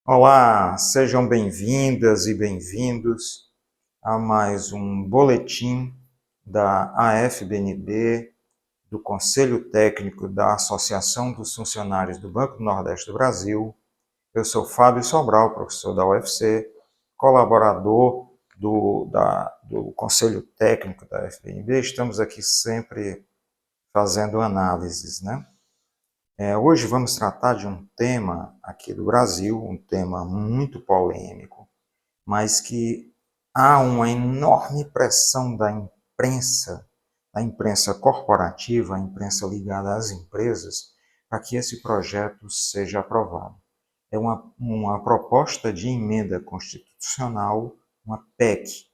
Olá, sejam bem-vindas e bem-vindos a mais um boletim da AFBNB, do Conselho Técnico da Associação dos Funcionários do Banco do Nordeste do Brasil. Eu sou Fábio Sobral, professor da UFC, colaborador do Conselho Técnico da AFBNB. Estamos aqui sempre fazendo análises, né? Hoje vamos tratar de um tema aqui do Brasil, um tema muito polêmico, mas que há uma enorme pressão da imprensa corporativa, a imprensa ligada às empresas, para que esse projeto seja aprovado. É uma proposta de emenda constitucional, uma PEC,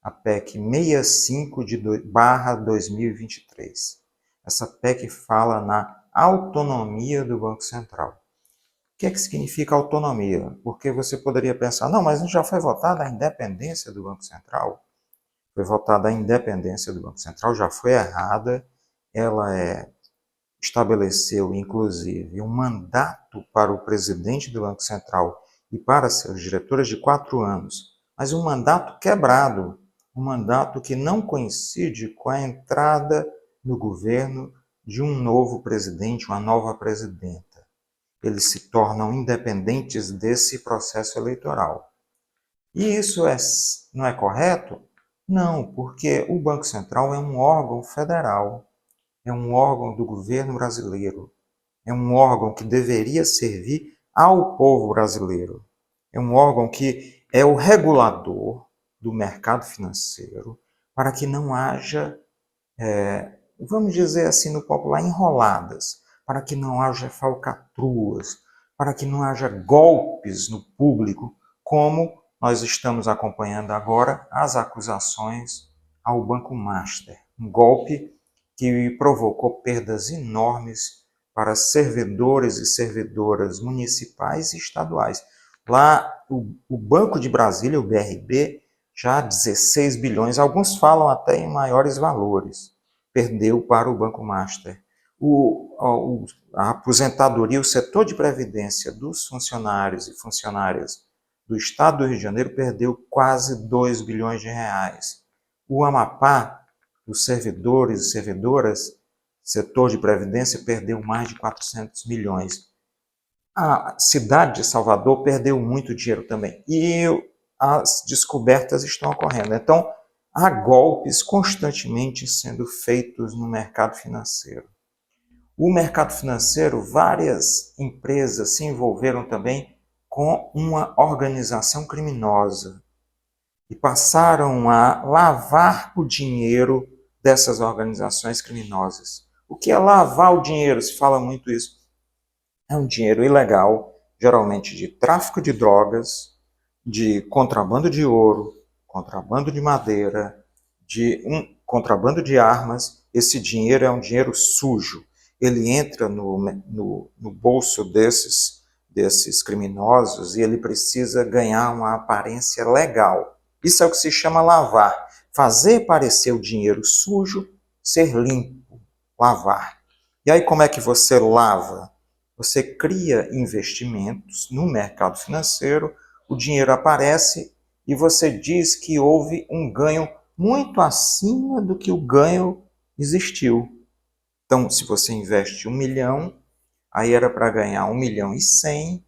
a PEC 65/2023. Essa PEC fala na autonomia do Banco Central. O que é que significa autonomia? Porque você poderia pensar, não, mas não já foi votada a independência do Banco Central? Foi votada a independência do Banco Central, já foi errada. Ela estabeleceu, inclusive, um mandato para o presidente do Banco Central e para seus diretores de 4 anos, mas um mandato quebrado, um mandato que não coincide com a entrada no governo de um novo presidente, uma nova presidenta. Eles se tornam independentes desse processo eleitoral. E isso não é correto? Não, porque o Banco Central é um órgão federal, é um órgão do governo brasileiro, é um órgão que deveria servir ao povo brasileiro, é um órgão que é o regulador do mercado financeiro para que não haja, vamos dizer assim no popular, enroladas, para que não haja falcatruas, para que não haja golpes no público, como nós estamos acompanhando agora as acusações ao Banco Master. Um golpe que provocou perdas enormes para servidores e servidoras municipais e estaduais. Lá, o Banco de Brasília, o BRB, já 16 bilhões, alguns falam até em maiores valores, perdeu para o Banco Master. A aposentadoria, o setor de previdência dos funcionários e funcionárias do Estado do Rio de Janeiro perdeu quase 2 bilhões de reais. O Amapá, os servidores e servidoras, setor de previdência, perdeu mais de 400 milhões. A cidade de Salvador perdeu muito dinheiro também. E as descobertas estão ocorrendo. Então, há golpes constantemente sendo feitos no mercado financeiro. O mercado financeiro, várias empresas se envolveram também com uma organização criminosa e passaram a lavar o dinheiro dessas organizações criminosas. O que é lavar o dinheiro? Se fala muito isso. É um dinheiro ilegal, geralmente de tráfico de drogas, de contrabando de ouro, contrabando de madeira, contrabando de armas. Esse dinheiro é um dinheiro sujo. Ele entra no bolso desses criminosos e ele precisa ganhar uma aparência legal. Isso é o que se chama lavar. Fazer parecer o dinheiro sujo, ser limpo, lavar. E aí como é que você lava? Você cria investimentos no mercado financeiro, o dinheiro aparece e você diz que houve um ganho muito acima do que o ganho existiu. Então, se você investe 1 milhão, aí era para ganhar 1.100.000,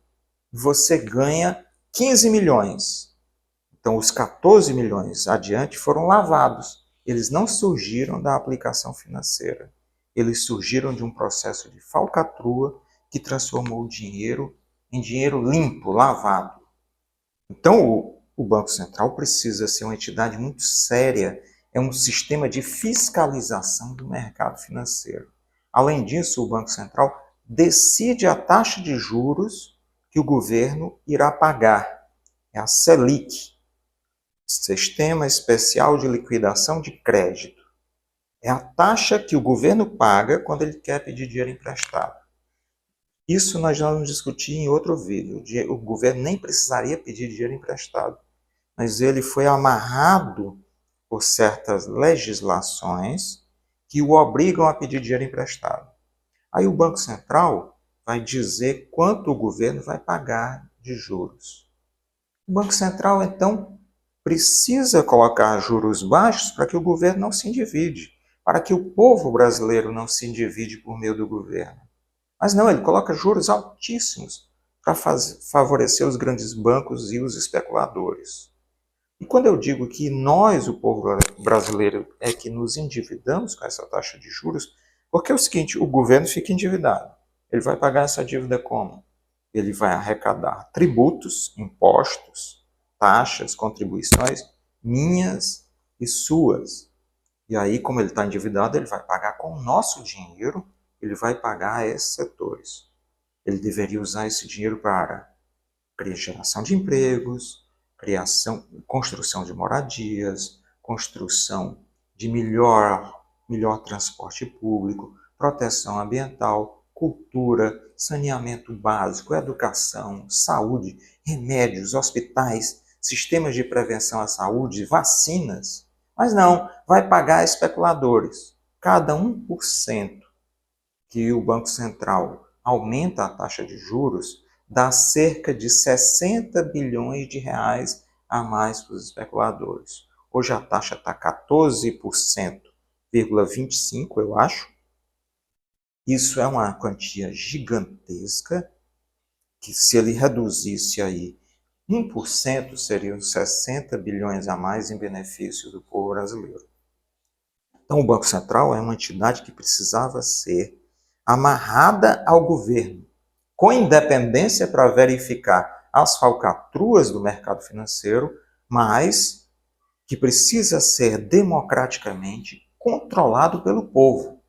você ganha 15 milhões. Então, os 14 milhões adiante foram lavados. Eles não surgiram da aplicação financeira. Eles surgiram de um processo de falcatrua que transformou o dinheiro em dinheiro limpo, lavado. Então, o Banco Central precisa ser uma entidade muito séria, é um sistema de fiscalização do mercado financeiro. Além disso, o Banco Central decide a taxa de juros que o governo irá pagar. É a Selic, Sistema Especial de Liquidação de Crédito. É a taxa que o governo paga quando ele quer pedir dinheiro emprestado. Isso nós já vamos discutir em outro vídeo. O governo nem precisaria pedir dinheiro emprestado, mas ele foi amarrado por certas legislações que o obrigam a pedir dinheiro emprestado. Aí o Banco Central vai dizer quanto o governo vai pagar de juros. O Banco Central, então, precisa colocar juros baixos para que o governo não se endivide, para que o povo brasileiro não se endivide por meio do governo. Mas não, ele coloca juros altíssimos para favorecer os grandes bancos e os especuladores. E quando eu digo que nós, o povo brasileiro, é que nos endividamos com essa taxa de juros, porque é o seguinte, o governo fica endividado. Ele vai pagar essa dívida como? Ele vai arrecadar tributos, impostos, taxas, contribuições, minhas e suas. E aí, como ele está endividado, ele vai pagar com o nosso dinheiro, ele vai pagar a esses setores. Ele deveria usar esse dinheiro para geração de empregos, construção de moradias, construção de melhor transporte público, proteção ambiental, cultura, saneamento básico, educação, saúde, remédios, hospitais, sistemas de prevenção à saúde, vacinas. Mas não, vai pagar especuladores. Cada 1% que o Banco Central aumenta a taxa de juros dá cerca de 60 bilhões de reais a mais para os especuladores. Hoje a taxa está 14,25%, eu acho. Isso é uma quantia gigantesca, que se ele reduzisse aí 1%, seriam 60 bilhões a mais em benefício do povo brasileiro. Então o Banco Central é uma entidade que precisava ser amarrada ao governo, com independência para verificar as falcatruas do mercado financeiro, mas que precisa ser democraticamente controlado pelo povo,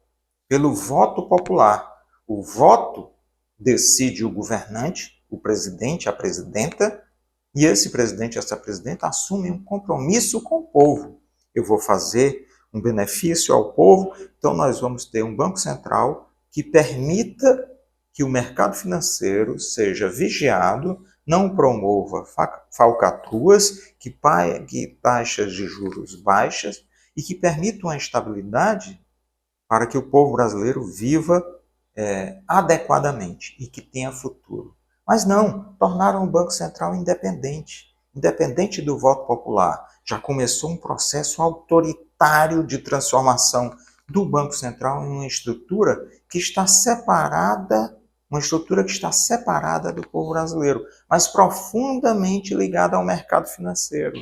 pelo voto popular. O voto decide o governante, o presidente, a presidenta, e esse presidente, essa presidenta assume um compromisso com o povo. Eu vou fazer um benefício ao povo, então nós vamos ter um Banco Central que permita que o mercado financeiro seja vigiado, não promova falcatruas, que pague taxas de juros baixas e que permita uma estabilidade para que o povo brasileiro viva adequadamente e que tenha futuro. Mas não, tornaram o Banco Central independente, independente do voto popular. Já começou um processo autoritário de transformação do Banco Central em uma estrutura que está separada do povo brasileiro, mas profundamente ligada ao mercado financeiro,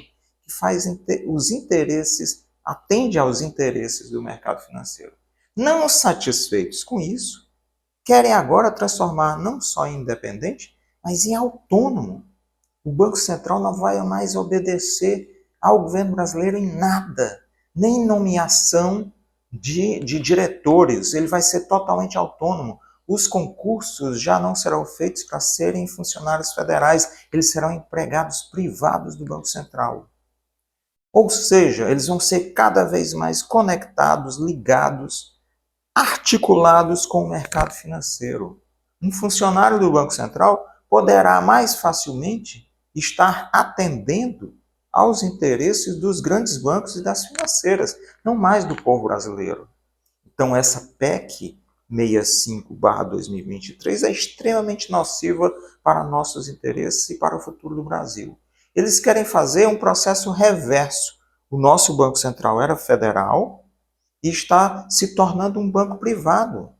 que faz os interesses, atende aos interesses do mercado financeiro. Não satisfeitos com isso, querem agora transformar não só em independente, mas em autônomo. O Banco Central não vai mais obedecer ao governo brasileiro em nada, nem em nomeação de diretores. Ele vai ser totalmente autônomo. Os concursos já não serão feitos para serem funcionários federais, eles serão empregados privados do Banco Central. Ou seja, eles vão ser cada vez mais conectados, ligados, articulados com o mercado financeiro. Um funcionário do Banco Central poderá mais facilmente estar atendendo aos interesses dos grandes bancos e das financeiras, não mais do povo brasileiro. Então essa PEC 65/2023 é extremamente nociva para nossos interesses e para o futuro do Brasil. Eles querem fazer um processo reverso. O nosso Banco Central era federal e está se tornando um banco privado.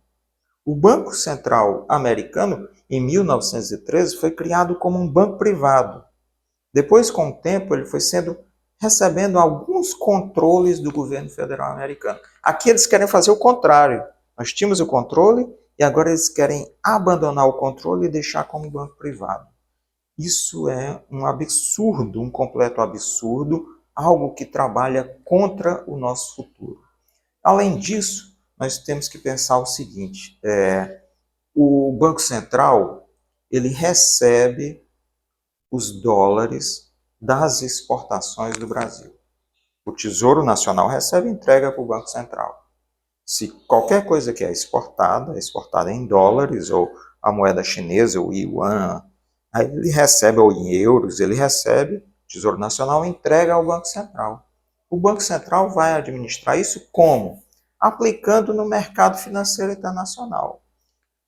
O Banco Central americano, em 1913, foi criado como um banco privado. Depois, com o tempo, ele foi recebendo alguns controles do governo federal americano. Aqui eles querem fazer o contrário. Nós tínhamos o controle e agora eles querem abandonar o controle e deixar como banco privado. Isso é um absurdo, um completo absurdo, algo que trabalha contra o nosso futuro. Além disso, nós temos que pensar o seguinte, o Banco Central ele recebe os dólares das exportações do Brasil. O Tesouro Nacional recebe e entrega para o Banco Central. Se qualquer coisa que é exportada em dólares, ou a moeda chinesa, o yuan, aí ele recebe, ou em euros, ele recebe, o Tesouro Nacional entrega ao Banco Central. O Banco Central vai administrar isso como? Aplicando no mercado financeiro internacional.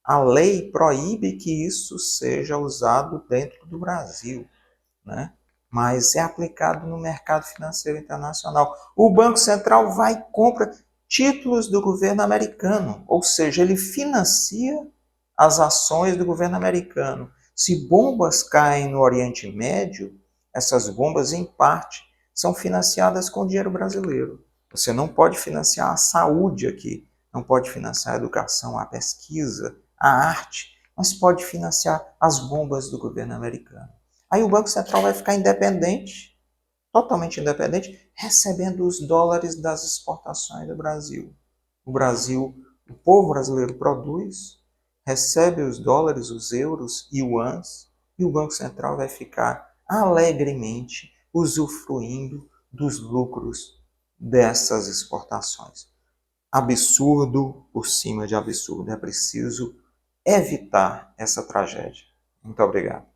A lei proíbe que isso seja usado dentro do Brasil, né? Mas é aplicado no mercado financeiro internacional. O Banco Central vai e compra títulos do governo americano, ou seja, ele financia as ações do governo americano. Se bombas caem no Oriente Médio, essas bombas, em parte, são financiadas com dinheiro brasileiro. Você não pode financiar a saúde aqui, não pode financiar a educação, a pesquisa, a arte, mas pode financiar as bombas do governo americano. Aí o Banco Central vai ficar independente, totalmente independente, recebendo os dólares das exportações do Brasil. O povo brasileiro produz, recebe os dólares, os euros, yuans, e o Banco Central vai ficar alegremente usufruindo dos lucros dessas exportações. Absurdo por cima de absurdo. É preciso evitar essa tragédia. Muito obrigado.